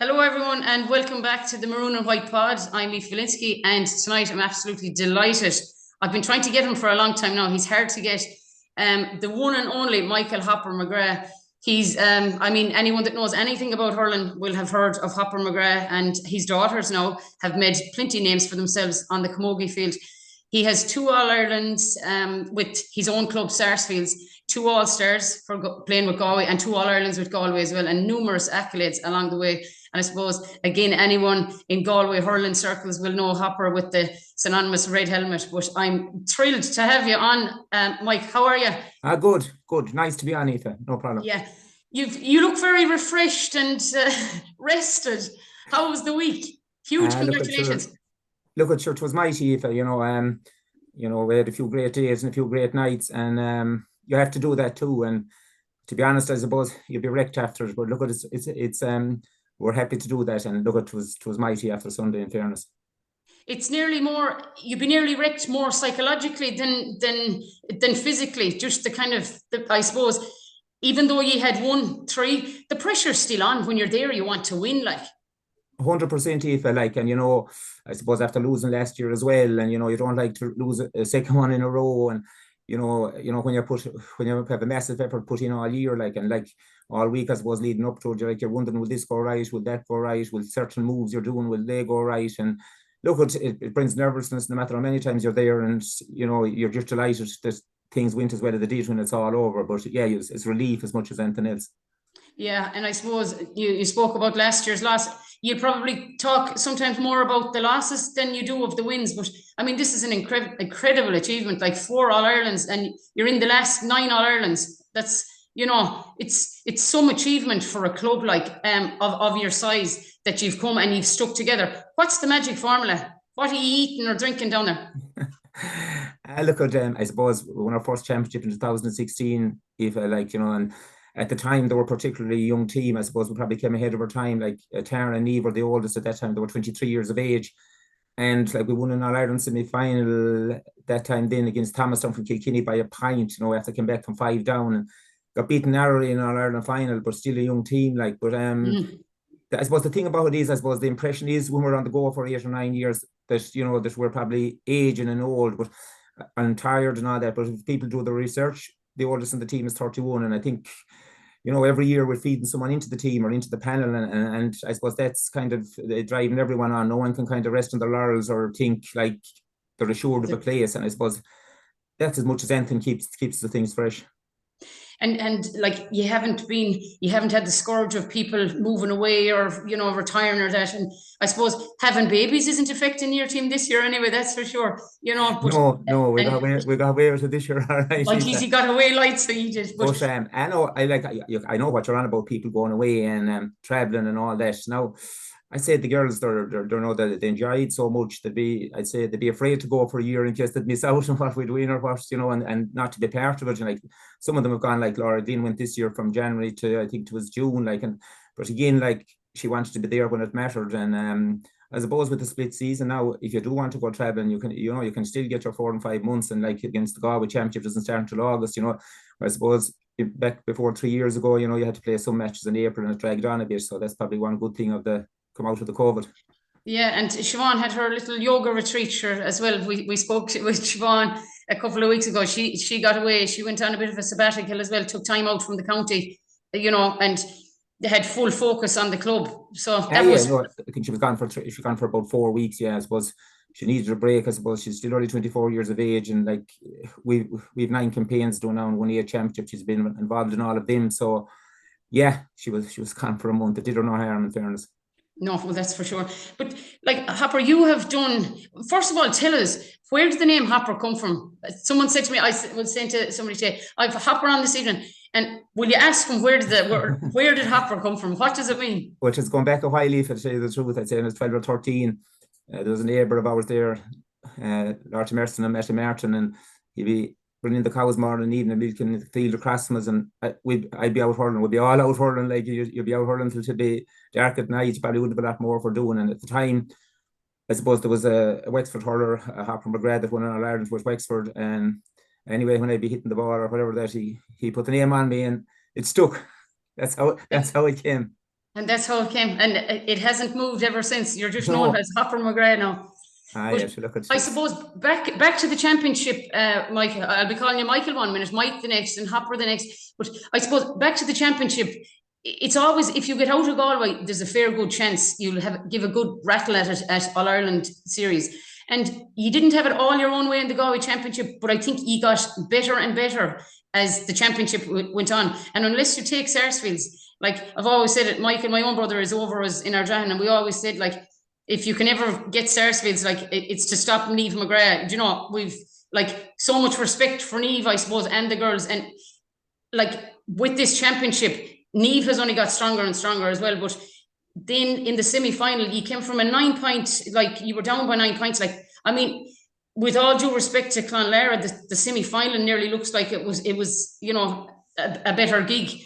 Hello, everyone, and welcome back to the Maroon and White Pod. I'm Aoife Lynskey, and tonight I'm absolutely delighted. I've been trying to get him for a long time now. He's hard to get. The one and only Michael Hopper McGrath. Anyone that knows anything about hurling will have heard of Hopper McGrath, and his daughters now have made plenty names for themselves on the camogie field. He has two All-Irelands with his own club, Sarsfields, two All-Stars for playing with Galway, and two All-Irelands with Galway as well, and numerous accolades along the way. And I suppose, again, anyone in Galway hurling circles will know Hopper with the synonymous red helmet. But I'm thrilled to have you on, Mike. How are you? Good. Nice to be on, Aoife. No problem. Yeah, you look very refreshed and rested. How was the week? Huge congratulations. Look at sure, it was mighty, Aoife. We had a few great days and a few great nights, and you have to do that too. And to be honest, I suppose you'll be wrecked after it. But look at it's we're happy to do that, and look, it was mighty after Sunday. In fairness, it's nearly more. You'd be nearly wrecked more psychologically than physically. Just the kind of, I suppose, even though you had won 3, the pressure's still on when you're there. You want to win, like. 100%, Aoife, like, and I suppose after losing last year as well, and you don't like to lose a second one in a row, and when you have a massive effort put in all year, like, and like all week, I suppose, leading up to it, you're wondering, will this go right? Will that go right? Will certain moves you're doing, will they go right? And look, it brings nervousness no matter how many times you're there, and you're just delighted that things went as well as they did when it's all over. But yeah, it's relief as much as anything else. Yeah, and I suppose you spoke about last year's loss. You probably talk sometimes more about the losses than you do of the wins. But I mean, this is an incredible achievement, like 4 All-Irelands, and you're in the last 9 All-Irelands. That's, it's some achievement for a club like of your size, that you've come and you've stuck together. What's the magic formula? What are you eating or drinking down there? Look at I suppose we won our first championship in 2016, if and at the time they were particularly young team. I suppose we probably came ahead of our time. Like Tara and Neve were the oldest at that time. They were 23 years of age, and like we won an All-Ireland semi-final that time then against Thomastown from Kilkenny by a pint. After came back from 5 down and got beaten narrowly in an All-Ireland final, but still a young team. Like, but I suppose the thing about it is, I suppose the impression is when we're on the go for 8 or 9 years that that we're probably aging and old, but and tired and all that. But if people do the research, the oldest in the team is 31, and I think every year we're feeding someone into the team or into the panel, and I suppose that's kind of driving everyone on. No one can kind of rest on their laurels or think like they're assured of a place, and I suppose that's as much as anything keeps the things fresh. And like you haven't had the scourge of people moving away or retiring or that, and I suppose having babies isn't affecting your team this year anyway, that's for sure. But no, we got away with it this year. All right, well, he got away light, so he did. But I know what you're on about, people going away and traveling and all that. Now, I said the girls, they know that they enjoyed so much. I'd say they'd be afraid to go for a year in case they'd miss out on what we'd win or what, and not to be part of it. And like some of them have gone, like Laura Dean went this year from January to, I think it was June, but again, like she wanted to be there when it mattered. And I suppose with the split season now, if you do want to go traveling, you can still get your 4 and 5 months, and like against the Galway Championship doesn't start until August. I suppose back before 3 years ago, you had to play some matches in April and it dragged on a bit. So that's probably one good thing of the come out of the COVID. Yeah, and Siobhan had her little yoga retreat as well. We spoke with Siobhan a couple of weeks ago. She got away. She went on a bit of a sabbatical as well, took time out from the county, and they had full focus on the club. So that I think she was gone for about 4 weeks. Yeah, I suppose she needed a break. I suppose she's still only 24 years of age, and like we've 9 campaigns done now and won 8 championships. She's been involved in all of them. So yeah, she was gone for a month. It did her no harm, in fairness. No, well, that's for sure. But like Hopper, you have done. First of all, tell us, where did the name Hopper come from? Someone said to me, I was saying to somebody today, I've Hopper on this evening, and will you ask him where did Hopper come from? What does it mean? Which is going back a while, if I tell you the truth. I'd say when I was 12 or 13, there was a neighbour of ours there, Lord Merson and Matty Martin, and he'd be bringing the cows morning and evening, milking the field across from us, and I'd be out hurling. We'd be all out hurling, like you'd be out hurling till to be dark at night. Probably would have been a lot more for doing. And at the time, I suppose there was a Wexford hurler, a Hopper McGrath, that won an All-Ireland with Wexford. And anyway, when I'd be hitting the ball or whatever, that he put the name on me, and it stuck. That's how it came. And that's how it came. And it hasn't moved ever since. You're just known No, as Hopper McGrath now. yeah, But so look, I it's suppose back to the championship, Michael. I'll be calling you Michael 1 minute, Mike the next, and Hopper the next. But I suppose back to the championship, it's always, if you get out of Galway, there's a fair good chance you'll give a good rattle at it at All Ireland series. And you didn't have it all your own way in the Galway championship, but I think you got better and better as the championship went on. And unless you take Sarsfields, like I've always said it, Mike and my own brother is over us in Ardrahan, and we always said, like, if you can ever get Sarsfields, like it's to stop Niamh McGrath. You know, we've like so much respect for Niamh, I suppose, and the girls. And like with this championship, Niamh has only got stronger and stronger as well. But then in the semi-final, you came from a 9 point, like you were down by 9 points. Like, I mean, with all due respect to Clonlara, the semi-final nearly looks like it was, you know, a better gig.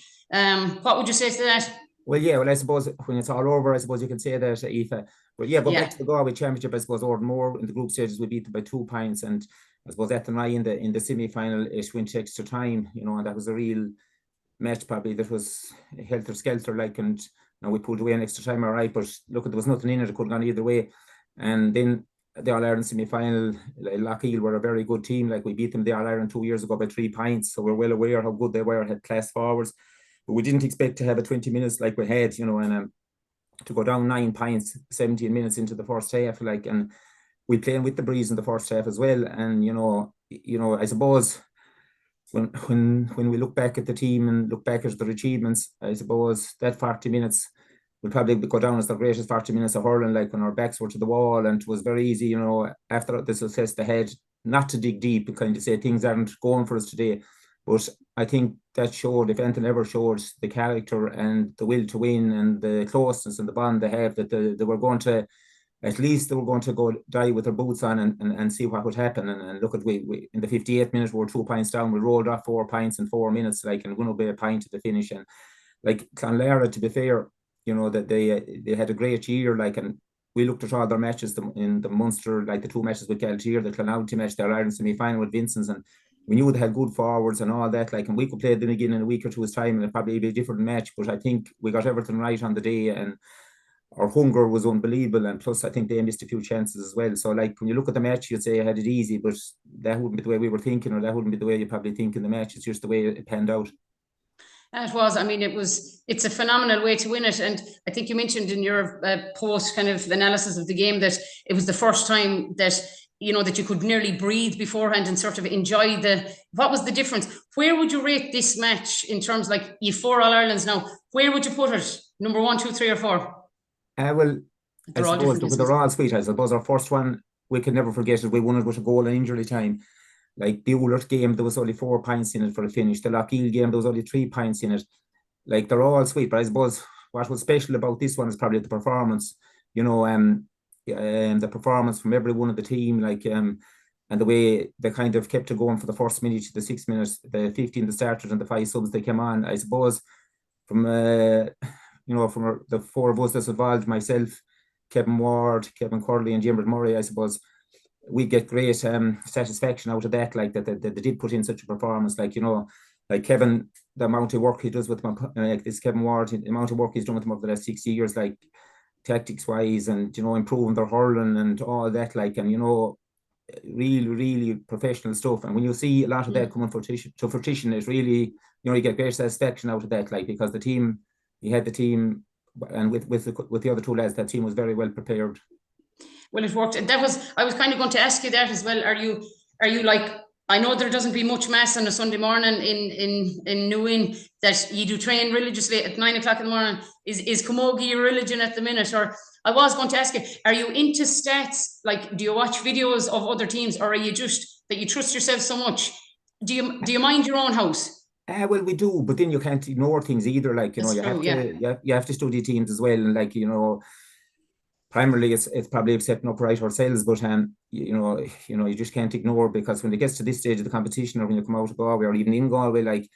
What would you say to that? well, yeah, well, I suppose when it's all over, I suppose you can say that, Aoife. But yeah, go back Yeah. to the Galway Championship, I suppose, or more in the group stages, we beat them by 2 points. And I suppose that and I in the semi-final, it went to extra time, you know, and that was a real match probably that was helter-skelter, like, and we pulled away in extra time, all right, but look, there was nothing in it, it could have gone either way. And then the All-Ireland semi-final, Lochiel were a very good team, like we beat them the All-Ireland 2 years ago by 3 points, so we're well aware how good they were, had class forwards. But we didn't expect to have a 20 minutes like we had, you know, and to go down 9 points, 17 minutes into the first half, like, and we playing with the breeze in the first half as well. And you know, I suppose when we look back at the team and look back at their achievements, I suppose that 40 minutes will probably go down as the greatest 40 minutes of hurling, like when our backs were to the wall, and it was very easy, you know, after the success they had, not to dig deep and kind of say things aren't going for us today. But I think that showed, if anything ever showed, the character and the will to win and the closeness and the bond they have, that they were going to, at least they were going to go die with their boots on and see what would happen. And look at, we in the 58th minute, we were 2 points down. We rolled off 4 points in 4 minutes, like, and won away a pint at the finish. And like Clonlara, to be fair, you know, that they had a great year, like, and we looked at all their matches in the Munster, like the 2 matches with Galtier, the Clonalty match, the All-Ireland semi-final with Vincent's, and we knew they had good forwards and all that, like, and we could play them again in a week or two's time and it'd probably be a different match. But I think we got everything right on the day, and our hunger was unbelievable, and plus I think they missed a few chances as well. So like when you look at the match, you'd say I had it easy, but that wouldn't be the way we were thinking, or that wouldn't be the way you probably think in the match. It's just the way it panned out. It was. I mean, it's a phenomenal way to win it. And I think you mentioned in your post kind of analysis of the game that it was the first time that, you know, that you could nearly breathe beforehand and sort of enjoy what was the difference? Where would you rate this match in terms, like, you 4 All-Irelands now, where would you put it? Number 1, 2, 3 or 4? Well, They're I all suppose different. they're all sweet. I suppose our first one, we could never forget it. We won it with a goal in injury time. Like the Oulart game, there was only 4 points in it for the finish. The Lochiel game, there was only 3 points in it. Like, they're all sweet, but I suppose what was special about this one is probably the performance. You know, the performance from every one of the team, like, and the way they kind of kept it going for the first minute, the 6 minutes, the 15 that started, and the 5 subs they came on. I suppose from you know, from the 4 of us that's involved, myself, Kevin Ward, Kevin Curley, and Jim Murray, I suppose we get great satisfaction out of that, like that they did put in such a performance. Like, you know, like Kevin, the amount of work he does with him, like this Kevin Ward, the amount of work he's done with him over the last 6 years, like tactics wise, and, you know, improving their hurling and all that, like, and, you know, really professional stuff. And when you see a lot of that coming to fruition, it really, you know, you get great satisfaction out of that, like, because the team, you had the team, and with the other 2 lads, that team was very well prepared. Well, it worked. And I was kind of going to ask you that as well. Are you like, I know there doesn't be much mass on a Sunday morning in New Inn, that you do train religiously at 9 o'clock in the morning. Is camogie your religion at the minute? Or I was going to ask you, are you into stats? Like, do you watch videos of other teams, or are you just that you trust yourself so much? Do you mind your own house? Well, we do, but then you can't ignore things either. Like, you know, That's you true, have yeah. to you have to study teams as well, and, like, you know, primarily it's probably setting up right ourselves, but you know, you just can't ignore, because when it gets to this stage of the competition, or when you come out of Galway, or even in Galway, like,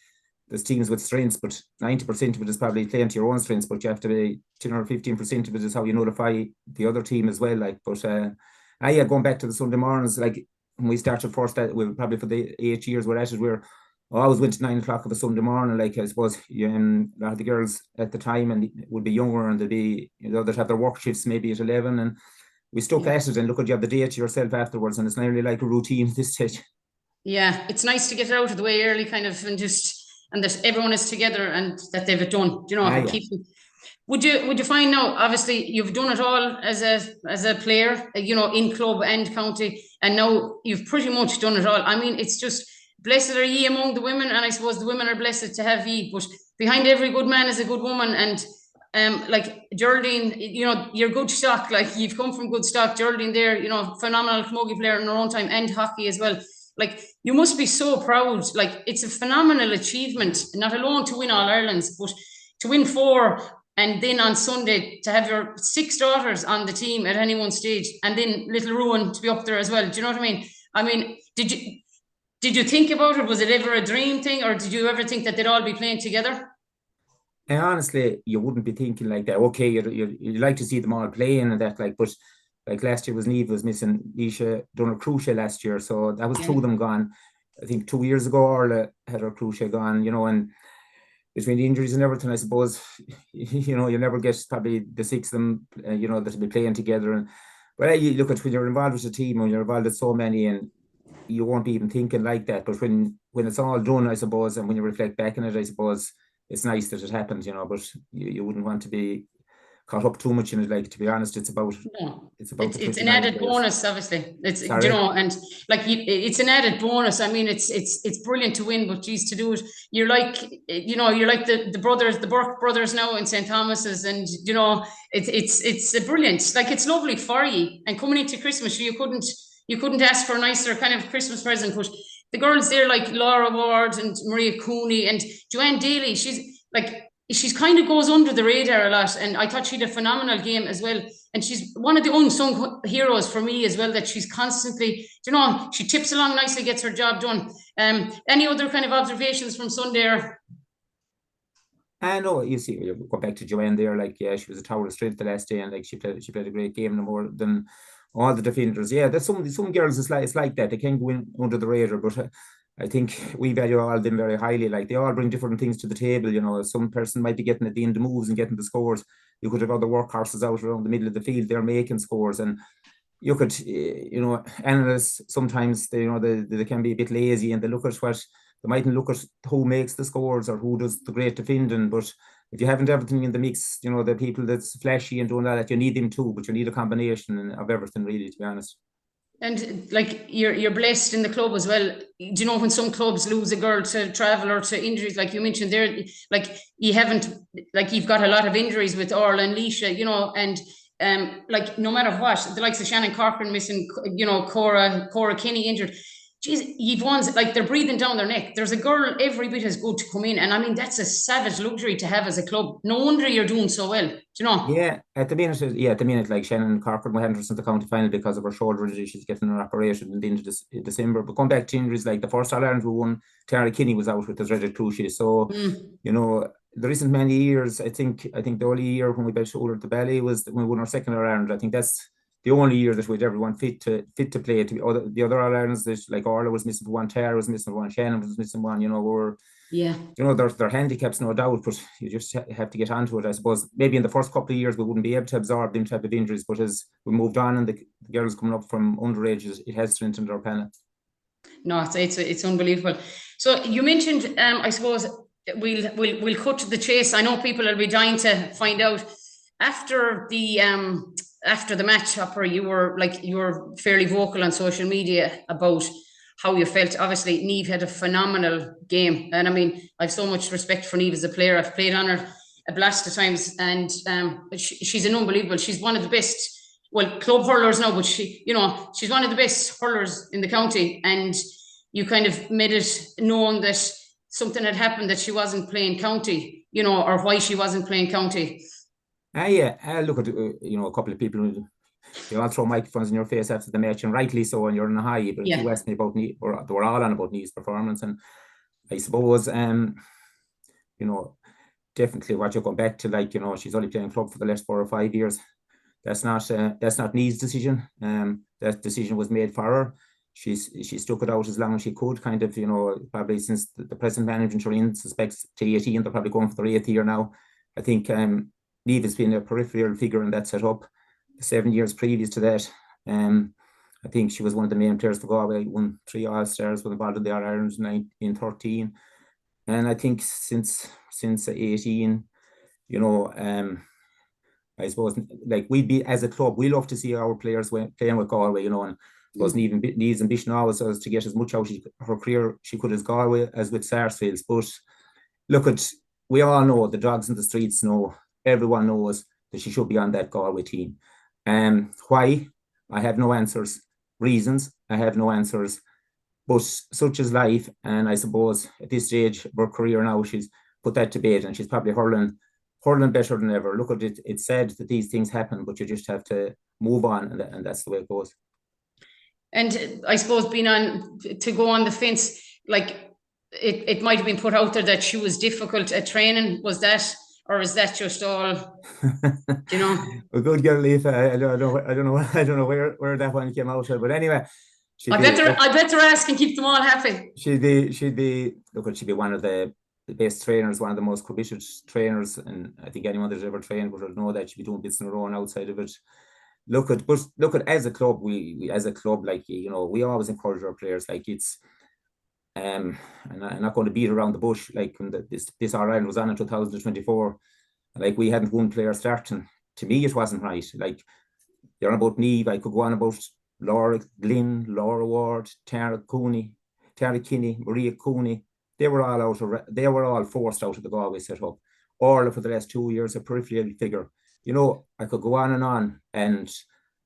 there's teams with strengths, but 90% of it is probably playing to your own strengths, but you have to be 10 or 15% of it is how you notify the other team as well. Like, but yeah, going back to the Sunday mornings, like when we started first, that we probably for the 8 years we're at it, we're I always went to 9 o'clock of a Sunday morning. Like, I suppose a lot of the girls at the time and would be younger, and they'd have their work shifts maybe at 11, and we stuck Yeah. at it. And look, you have the day to yourself afterwards, and it's nearly like a routine at this stage. Yeah, it's nice to get it out of the way early, kind of, and that everyone is together and that they've it done. You know, Yeah. keep. Would you find now? Obviously, you've done it all as a player, you know, in club and county, and now you've pretty much done it all. I mean, it's just blessed are ye among the women, and I suppose the women are blessed to have ye. But behind every good man is a good woman, and like Geraldine, you know, you're good stock. Like, you've come from good stock. Geraldine, there, you know, phenomenal camogie player in her own time, and hockey as well. Like, you must be so proud. Like, it's a phenomenal achievement, not alone to win All Irelands, but to win 4, and then on Sunday to have your 6 daughters on the team at any one stage, and then little Ruan to be up there as well. Do you know what I mean? I mean, did you think about it? Was it ever a dream thing, or did you ever think that they'd all be playing together? And honestly, you wouldn't be thinking like that. Okay, you'd like to see them all playing and that, like, but like last year Niamh was missing Isha done her cruciate last year, so that was Yeah. 2 of them gone. I think 2 years ago Orla had her cruciate gone, you know, and between the injuries and everything, I suppose, you know, you never get probably the 6 of them, you know, that'll be playing together. And but you look at when you're involved with a team, when you're involved with so many, and you won't be even thinking like that. But when it's all done, I suppose, and when you reflect back on it, I suppose it's nice that it happened, you know. But you wouldn't want to be caught up too much in it. Like, to be honest, it's about No. the It's an 29 added players. bonus, obviously. It's, Sorry? you know, and like, it's an added bonus. I mean, it's brilliant to win, but geez, to do it, you're like, you know, you're like the brothers, the Burke brothers now in St. Thomas's, and you know, it's brilliant. Like, it's lovely for you. And coming into Christmas, you couldn't ask for a nicer kind of Christmas present. But the girls there, like Laura Ward and Maria Cooney and Joanne Daly, she's kind of goes under the radar a lot, and I thought she had a phenomenal game as well. And she's one of the unsung heroes for me as well, that she's constantly, you know, she tips along nicely, gets her job done. Any other kind of observations from Sunday? I know, you see, you go back to Joanne there, like, yeah, she was a tower of strength the last day, and like she played a great game, no more than all the defenders. Yeah, there's some girls, it's like that. They can go in under the radar, but I think we value all of them very highly. Like, they all bring different things to the table, you know. Some person might be getting at the end of moves and getting the scores. You could have other workhorses out around the middle of the field, they're making scores. And you could, you know, analysts sometimes, they can be a bit lazy, and they mightn't look at who makes the scores or who does the great defending. But if you haven't everything in the mix, you know, the people that's flashy and doing that, you need them too, but you need a combination of everything, really, to be honest. And like, you're blessed in the club as well. Do you know, when some clubs lose a girl to travel or to injuries, like you mentioned there, like, you've got a lot of injuries with Orla and Leisha, you know, and like, no matter what, the likes of Shannon Corcoran missing, you know, Cora Kinney injured. Geez, you've ones like, they're breathing down their neck. There's a girl every bit as good to come in, and I mean, that's a savage luxury to have as a club. No wonder you're doing so well. Do you know? Yeah, at the minute, like Shannon Corcoran, we hadn't the county final because of her shoulder injury. She's getting her operation in the end of December. But going back to injuries, like the first All Ireland we won, Tara Kinney was out with the dreaded cruciate. So, you know, there isn't many years. I think the only year when we bet shoulder at the Belly was when we won our second All Ireland. I think that's the only year that we'd everyone fit to play. The other All Irelands, like Orla was missing for one, Tara was missing for one, Shannon was missing one. You know, yeah, you know, their handicaps, no doubt, but you just have to get onto it. I suppose maybe in the first couple of years we wouldn't be able to absorb them type of injuries, but as we moved on and the girls coming up from underage, it has strengthened our panel. No, it's unbelievable. So you mentioned, I suppose we'll cut to the chase. I know people will be dying to find out after the match, Hopper. You were fairly vocal on social media about how you felt. Obviously, Niamh had a phenomenal game, and I mean, I've so much respect for Niamh as a player. I've played on her a blast of times, and she's an unbelievable. She's one of the best, well, club hurlers now, but she's one of the best hurlers in the county. And you kind of made it known that something had happened, that she wasn't playing county, you know, or why she wasn't playing county. Yeah, I look at you know, a couple of people. They all throw microphones in your face after the match, and rightly so, and you're in a high. But if you ask me about Niamh, or they were all on about Niamh's performance, and I suppose, you know, definitely what you're going back to, like, you know, she's only playing club for the last 4 or 5 years. That's not Niamh's decision. That decision was made for her. she stuck it out as long as she could, kind of, you know, probably since the present management are in, suspects to 18, they're probably going for their 8th year now. I think Niamh has been a peripheral figure in that setup. 7 years previous to that, I think she was one of the main players for Galway, won 3 All-Stars, was involved in the All-Ireland in 13. And I think since 18, you know, I suppose, like, we'd be, as a club, we love to see our players playing with Galway, you know, and I suppose Niamh's ambition always was to get as much out of her career she could as Galway as with Sarsfields. But look, we all know, the dogs in the streets know, everyone knows that she should be on that Galway team. Why? I have no answers. Reasons, I have no answers. But such is life, and I suppose at this stage of her career now, she's put that to bed, and she's probably hurling better than ever. Look at it, it's sad that these things happen, but you just have to move on, and that's the way it goes. And I suppose to go on the fence, like, it might have been put out there that she was difficult at training. Was that, or is that just all, you know? A good girl, Aoife. I don't know where that one came out of, but anyway. I better ask and keep them all happy. She'd be one of the best trainers, one of the most coveted trainers, and I think anyone that's ever trained would know that she'd be doing bits in her own outside of it. Look at as a club, we as a club, like, you know, we always encourage our players. Like, it's and I'm not going to beat around the bush. Like, when this All-Ireland was on in 2024, like, we hadn't one player starting. To me, it wasn't right. Like, you're on about Niamh, I could go on about Laura Glynn, Laura Ward, Tara Kinney, Maria Cooney. They were all forced out of the Galway setup. Orla, for the last 2 years, a peripheral figure. You know, I could go on, and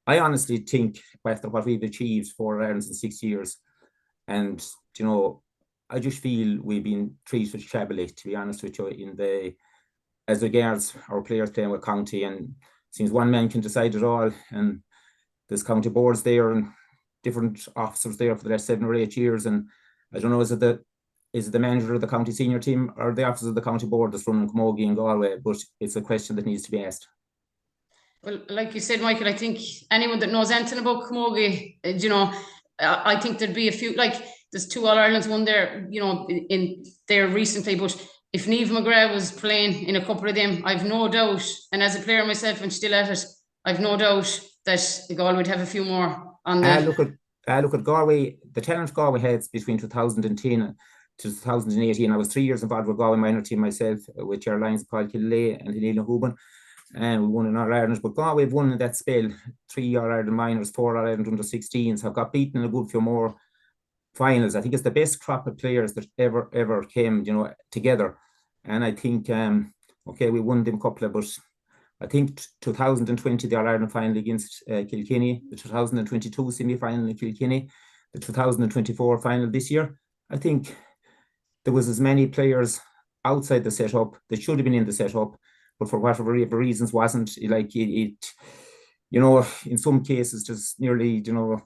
I honestly think, after what we've achieved 4 Irelands in 6 years, and, you know, I just feel we've been treated shabbily, to be honest with you, as regards our players playing with county, and seems one man can decide it all, and there's county boards there and different officers there for the last 7 or 8 years, and I don't know, is it the manager of the county senior team or the officers of the county board that's running Camogie and Galway? But it's a question that needs to be asked. Well, like you said, Michael, I think anyone that knows anything about Camogie, you know, I think there'd be a few, like, there's 2 All-Irelands, one there, you know, in there recently, but if Aoife McGrath was playing in a couple of them, I've no doubt, and as a player myself and still at it, I've no doubt that Galway would have a few more on the... Look at Galway, the talent Galway had between 2010 to 2018. I was 3 years involved with Galway minor team myself, with Ger Lyons, Paul Killelea and Neil Huban, and we won in All-Ireland. But Galway have won in that spell 3 All-Ireland minors, 4 All-Ireland under 16s, have got beaten in a good few more finals. I think it's the best crop of players that ever came, you know, together. And I think, okay, we won them couple of, but I think 2020, the All-Ireland final against Kilkenny, the 2022 semi-final in Kilkenny, the 2024 final this year, I think there was as many players outside the setup that should have been in the setup, but for whatever reasons wasn't. Like, it, you know, in some cases, just nearly, you know,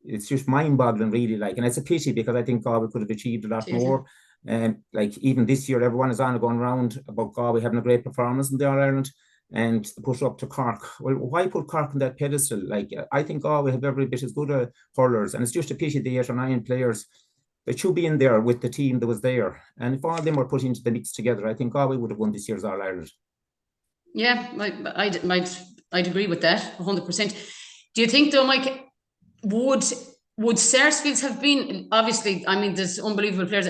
it's just mind-boggling, really. Like, and it's a pity, because I think Galway could have achieved a lot more. And like, even this year, everyone is on going around about Galway having a great performance in the All-Ireland and the push up to Cork. Well, why put Cork on that pedestal? Like, I think Galway have every bit as good hurlers, and it's just a pity the 8 or 9 players that should be in there with the team that was there. And if all of them were put into the mix together, I think Galway would have won this year's All-Ireland. Yeah, I'd agree with that 100%. Do you think, though, Mike, would Sarsfields have been, obviously, I mean, there's unbelievable players.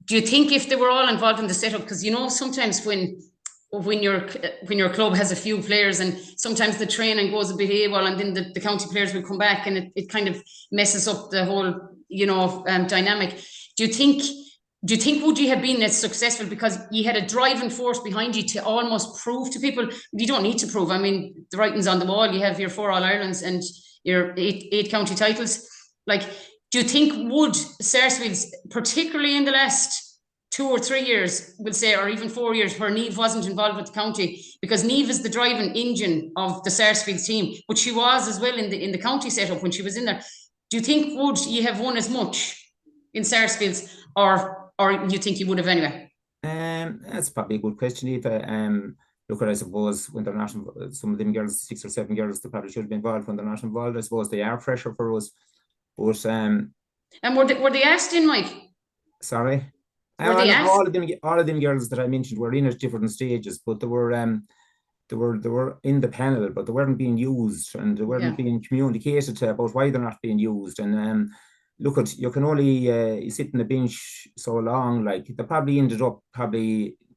Do you think if they were all involved in the setup, because, you know, sometimes when your club has a few players and sometimes the training goes a bit AWOL, and then the county players will come back, and it kind of messes up the whole, you know, dynamic. Do you think would you have been as successful because you had a driving force behind you to almost prove to people? You don't need to prove. I mean, the writing's on the wall. You have your 4 All-Irelands and your eight county titles. Like, do you think would Sarsfields, particularly in the last 2 or 3 years, we'll say, or even 4 years, where Niamh wasn't involved with the county, because Niamh is the driving engine of the Sarsfields team, but she was as well in the county setup when she was in there. Do you think would you have won as much in Sarsfields, or you think you would have anyway? That's probably a good question, Aoife. Look, I suppose when they're not, some of them girls, 6 or 7 girls, they probably should have been involved when they're not involved. I suppose they are fresher for us. But And were they asked in, Mike? sorry. Were they asked? All of them girls that I mentioned were in at different stages, but they were in the panel, but they weren't being used, and they weren't being communicated to about why they're not being used. And look, at you can only sit in the bench so long. Like, they probably ended up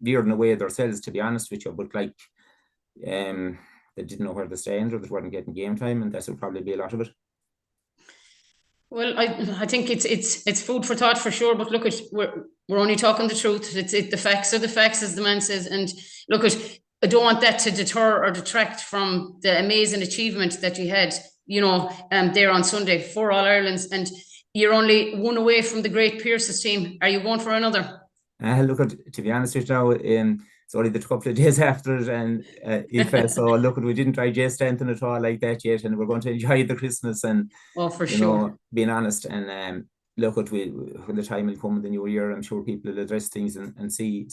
veering away themselves, to be honest with you. But like, they didn't know where to stand, or they weren't getting game time, and that would probably be a lot of it. Well, I think it's food for thought for sure. But look, we're only talking the truth. The facts are the facts, as the man says. And look, I don't want that to deter or detract from the amazing achievement that you had, there on Sunday for All Ireland's, and you're only one away from the great Pierce's team. Are you going for another? Look, to be honest with you now, it's only the couple of days after it, and so look, we didn't digest anything at all like that yet, and we're going to enjoy the Christmas and for sure, being honest, and look, when the time will come in the new year, I'm sure people will address things and see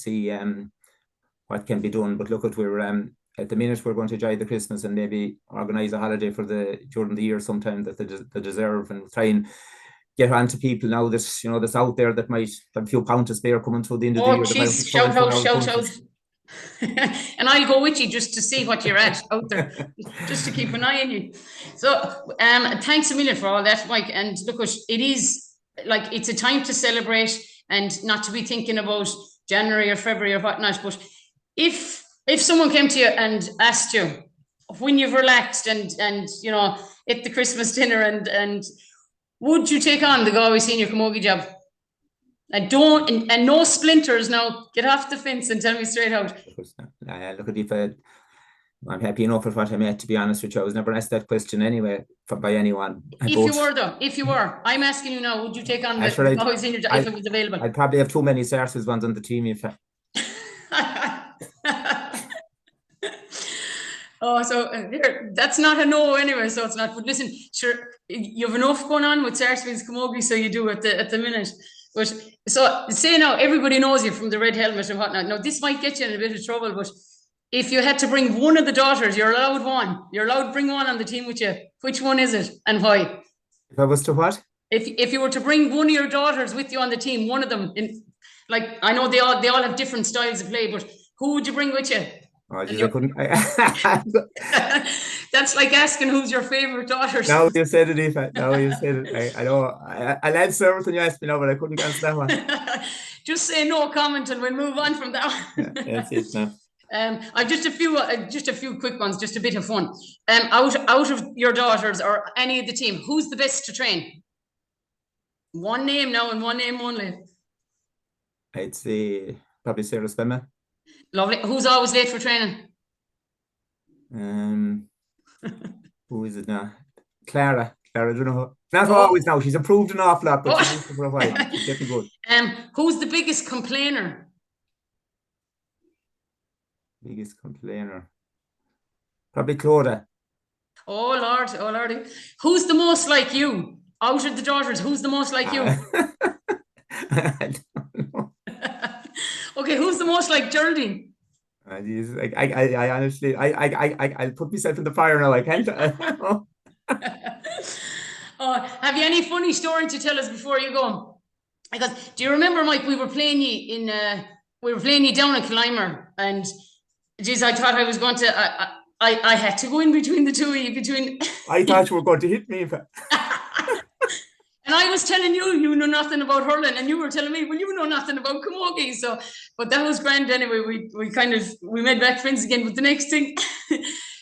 what can be done. But look, we're at the minute we're going to enjoy the Christmas and maybe organise a holiday during the year sometime that they deserve, and try and get on to people now that's out there that might have a few pounds to spare coming through the end of the year. Geez, shout out. And I'll go with you just to see what you're at out there, just to keep an eye on you. So thanks a million for all that, Mike. And look, it is like, it's a time to celebrate and not to be thinking about January or February or whatnot. But if someone came to you and asked you when you've relaxed and at the Christmas dinner, and would you take on the Galway senior camogie job? And no splinters now. Get off the fence and tell me straight out. Look, if I'm happy enough with what I'm at, to be honest with you. I was never asked that question anyway by anyone. If you were, I'm asking you now, would you take on the Galway senior job if it was available? I'd probably have too many Sarsfields ones on the team if so that's not a no anyway, so it's not. But listen, sure, you have enough going on with Sarsfields camogie, so you do at the minute. But so say now everybody knows you from the red helmet and whatnot. Now this might get you in a bit of trouble, but if you had to bring one of the daughters, you're allowed one. You're allowed to bring one on the team with you. Which one is it and why? If I was to what? If you were to bring one of your daughters with you on the team, one of them, I know they all have different styles of play, but who would you bring with you? Oh, geez, I couldn't. That's like asking who's your favourite daughter. Now you said it, Aoife. Now you said it. I know. I'll answer everything you asked me now, but I couldn't answer that one. Just say no comment and we'll move on from that one. Yeah, that's it now. I've just a few quick ones, just a bit of fun. Out of your daughters or any of the team, who's the best to train? One name now and one name only. I'd say probably Sarah Spemma. Lovely. Who's always late for training? Who is it now? Clara. I don't know. Not always now. She's improved an awful lot, but she's for a while. She's getting good. Who's the biggest complainer? Biggest complainer? Probably Clodagh. Oh Lordy. Who's the most like you? Out of the daughters, who's the most like you? I don't know. Okay, who's the most like Geraldine? I honestly, I'll put myself in the fire now. I can't. Have you any funny story to tell us before you go? Because do you remember, Mike? We were playing you down at Clymer, and geez, I thought I was going to. I had to go in between the two of you. I thought you were going to hit me. And I was telling you know nothing about hurling, and you were telling me, well, you know nothing about camogie. So, but that was grand anyway. We made back friends again. But the next thing,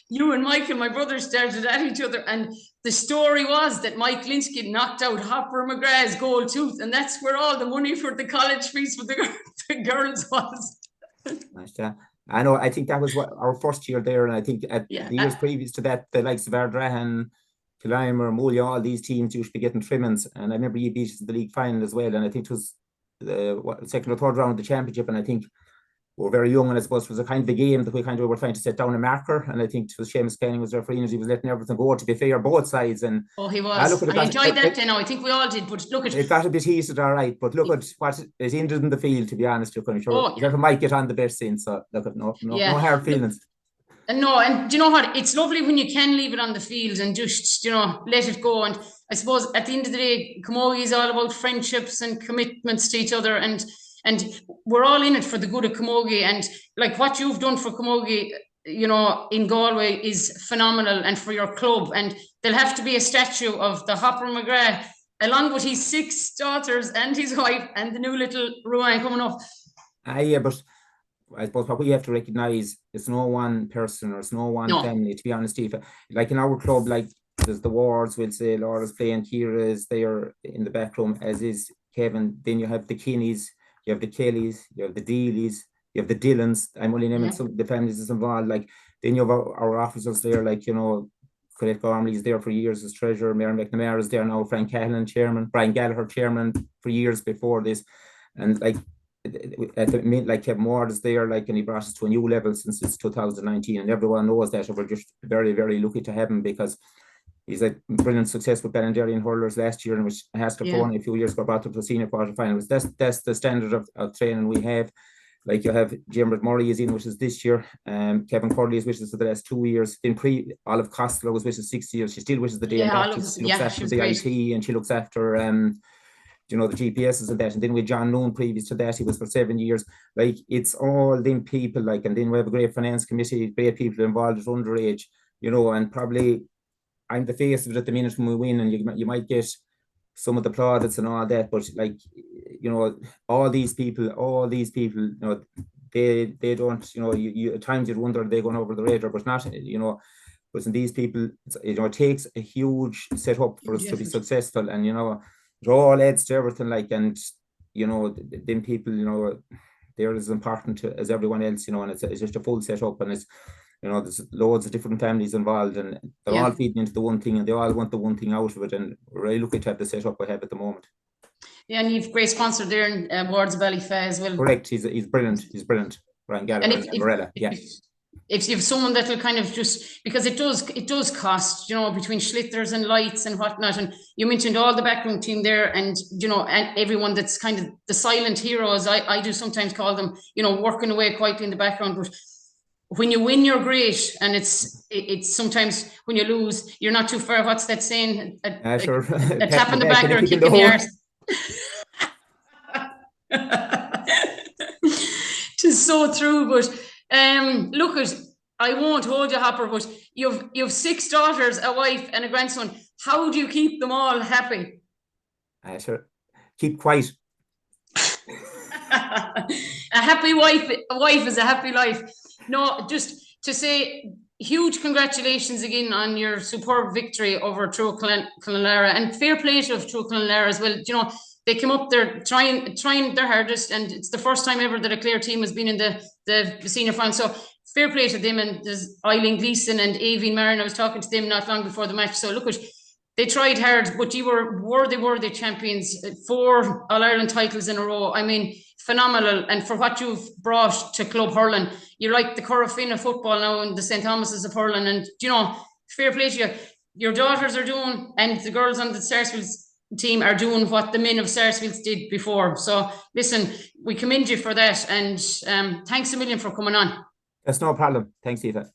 you and Michael, my brother, started at each other, and the story was that Mike Lynskey knocked out Hopper McGrath's gold tooth, and that's where all the money for the college fees for the girls was. I know. I think that was our first year there, and I think the years previous to that, the likes of Ardrahan, Clymer, Molia, all these teams used to be getting trimmings, and I remember you beat us in the league final as well, and I think it was the second or third round of the championship, and I think we were very young, and I suppose it was a kind of a game that we kind of were trying to set down a marker, and I think it was Seamus Canning was refereeing, and he was letting everything go, to be fair, both sides. And he was. I enjoyed that then. I think we all did, but look at it. Got a bit heated, all right, but look at what it ended in the field, to be honest. You're kind of sure. Whoever might get on the best scene, so look at no hard feelings. No, and do you know what? It's lovely when you can leave it on the field and just, let it go. And I suppose at the end of the day, camogie is all about friendships and commitments to each other. And we're all in it for the good of camogie. And like what you've done for camogie, in Galway is phenomenal, and for your club. And there'll have to be a statue of the Hopper McGrath, along with his 6 daughters and his wife and the new little Ruan coming up. Yeah, but I suppose what we have to recognise, it's no one person or it's no one family, to be honest, Aoife. Like in our club, like there's the Wards, we'll say Laura's playing, Kira is there in the back room, as is Kevin. Then you have the Kinneys, you have the Kellys, you have the Dealys, you have the Dylans. I'm only naming some of the families that's involved. Like then you have our officers there, like, Colette Gormley is there for years as treasurer, Mary McNamara is there now, Frank Cahalan, chairman, Brian Gallagher, chairman for years before this. And like like Kevin Ward is there, like, and he brought us to a new level since it's 2019, and everyone knows that. And we're just very, very lucky to have him, because he's a brilliant success with Ballinderry hurlers last year, and which has to only a few years ago brought up to the senior quarterfinals. That's the standard of training we have. Like you have Jim Murray is in, which is this year. Kevin Curley is with us for the last 2 years. In Olive Costello was with us 6 years. She still wishes the day back. She looks after the IT, and she looks after the GPSs and that. And then with John Noon, previous to that, he was for 7 years. Like it's all them people, like, and then we have a great finance committee, great people involved at underage, and probably I'm the face of it at the minute when we win, and you might get some of the plaudits and all that, but like, all these people, they don't, you at times you'd wonder, are they going over the radar, but not, but in these people, it takes a huge setup for us to be successful, and it all adds to everything, like, and then people, they're as important as everyone else, and it's just a full setup, and it's, there's loads of different families involved, and they're all feeding into the one thing, and they all want the one thing out of it, and we're really lucky to have the setup we have at the moment. Yeah, and you've great sponsor there in Wards of Ballyfa as well. Correct, he's brilliant. He's brilliant. Ryan Gallagher and Morella. If you have someone that will kind of just, because it does cost, between schlitters and lights and whatnot, and you mentioned all the backroom team there, and and everyone that's kind of the silent heroes, I do sometimes call them, working away quietly in the background, but when you win, you're great, and it's sometimes when you lose, you're not too far. What's that saying? Sure. A tap in the back or a kick in the arse. It's so true, but look, I won't hold you, Hopper, but you've 6 daughters, a wife, and a grandson. How do you keep them all happy? Sure. Keep quiet. A happy wife. A wife is a happy life. No, just to say huge congratulations again on your superb victory over True Clonlara, and fair play to True Clonlara as well. They came up there trying their hardest, and it's the first time ever that a Clare team has been in the senior final. So fair play to them. And there's Eileen Gleeson and Aoife Marin. I was talking to them not long before the match. So look, they tried hard, but you were worthy champions. 4 All-Ireland titles in a row. I mean, phenomenal. And for what you've brought to club hurling, you're like the Corofin of football now, and the St. Thomas's of hurling. And fair play to you. Your daughters are doing, and the girls on the Sarsfields team are doing what the men of Sarsfields did before. So listen, we commend you for that, and thanks a million for coming on. That's no problem. Thanks, Aoife.